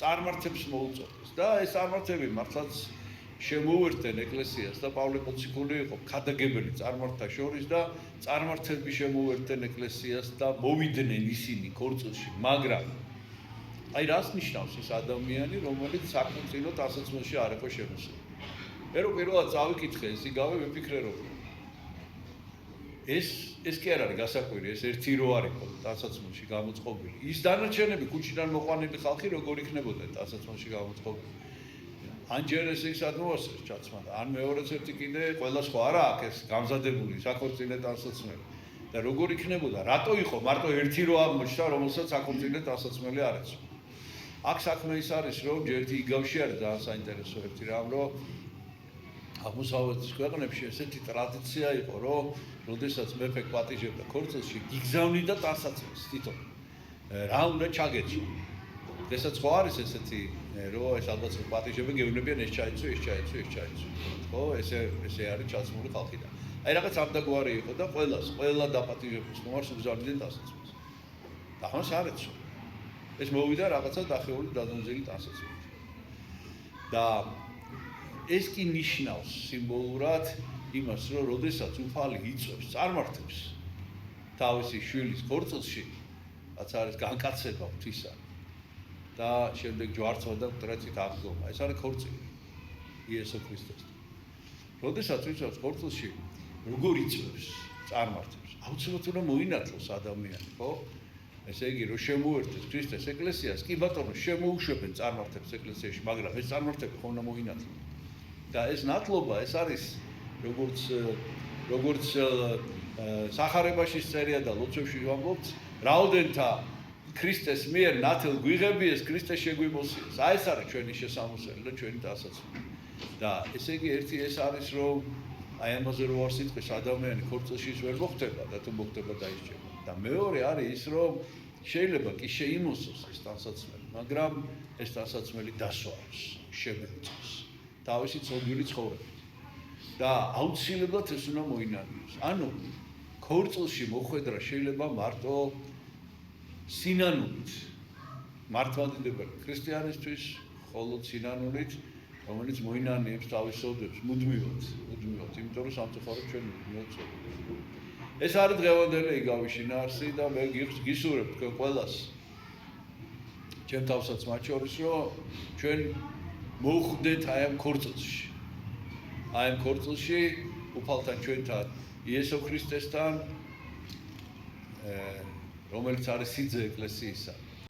წარმართებს მოუწოდეს და ეს წარმართები მართლაც შემოუერთდნენ ეკლესიას და პავლე მოციქული იყო ქადაგებელი წარმართთა შორის და წარმართები შემოუერთდნენ ეკლესიას და მოვიდნენ ისინი ქორწილში, მაგრამ აი რას ნიშნავს ეს ადამიანი, რომელიც საკონცილო ტანსაცმელში არ იყო შემოსული. მე რო პირველად წავიკითხე ეს იგავე ვიფიქრე რომ ეს კი არ არის გასაკვირი, ეს ერთი რო არ იყო ტანსაცმელში გამოწყობილი. ის დანარჩენები ქუჩიდან მოყვანილი ხალხი როგორ იქნებოდა ტანსაცმელში გამოწყობილი. ან ჯერ ეს ისადმოასეს ჩაცმა და ან მეორეც ერთი კიდე ყველა სხვა არა აქვს ეს გამზადებული საქორწილო ტანსაცმელი. და როგორ იქნებოდა, რატო იყო მარტო ერთი რო აღმოჩნდა, რომელსაც საქორწილო ტანსაცმელი არ ეცვა. აქ საქმე ის არის, რომ ჯერ ერთი იგავში არის ძალიან საინტერესო ერთი რამ, რომ აღმოსავლეთის ქვეყნებში ესეთი ტრადიცია იყო, რომ როდესაც მეფე პატიჟებდა ქორწილში, იგზავნიდა ტანსაცმელს თვითონ. რა უნდა ჩაგეცვა. დღესაც ხო არის ესეთი, რომ ეს ალბათ პატიჟები გეუბნებიან ეს ჩაიცვა, ეს ჩაიცვა, ეს ჩაიცვა. ხო, ესე არის ჩაცმული ხალხიდან. აი რაღაც ამდაგვარი იყო და ყველა დაპატიჟებულს მომარს ugზავნიდნენ ტანსაცმელს. და ხანს არ ეცვა. ეს მოვიდა რაღაცა დახეული დადონზილი ტანსაცმელი. და ეს კი ნიშნავს სიმბოლურად იმას, რომ როდესაც უფალი იწვევს წარმართებს თავისი შვილის ქორწილში, რაც არის განკაცება ღვთისა და შემდეგ ჯვარცმა და მტრეცით აღდგომა. ეს არის ქორწილი იესო ქრისტესთან. როდესაც იწვევს ქორწილში, როგორ იწვევს წარმართებს? აუცილებლად უნდა მოინათლოს ადამიანი, ხო? ესე იგი, რომ შემოუერთდეს ქრისტეს ეკლესიას, კი ბატონო, შემოუშვებენ წარმართებს ეკლესიაში, მაგრამ ეს წარმართები ხომ უნდა მოინათლონ. და ეს ნათლობა, ეს არის როგორც სახარებაში წერია და ლოცვებში ვამბობთ, რაოდენთა ქრისტეს მიერ ნათელ გვიღებიეს, ქრისტე შეგვიმოსიეს. აი ეს არის ჩვენი შესამოსელი და ჩვენი დასაცმელი. და ესე იგი, ერთი ეს არის, რომ აი ამაზე რო არ სიტყვის ადამიანი ქორწილში ვერ მოხდება და თუ მოხდება დაისჯება. და მეორე არის ის, რომ შეიძლება კი შეიმოსოს ეს ტანსაცმელი, მაგრამ ეს ტანსაცმელი დასვავს, შემოიწევს თავისი ცოდვილი ცხოვრებით. და აუცილებლად ეს უნდა მოინანიოს. ანუ ქორწილში მოხვედრა შეიძლება მარტო სინანულით მართლმადიდებელი ქრისტიანისთვის, ხოლო სინანულით, რომელიც მოინანიებს თავის სოდებს მუდმივად, იმიტომ რომ სამწუხაროდ ჩვენ მუდმივად ვწოდებით. ეს არის დღევანდელი იგავი შინაარსი და მე გისურვებ თქვენ ყველას, ჩემ თავსაც მათ შორის, რომ ჩვენ მოვხვდეთ აი ამ ქორწილში. აი ამ ქორწილში უფალთან ჩვენთან იესო ქრისტესთან, რომელიც არის სიძე ეკლესიისა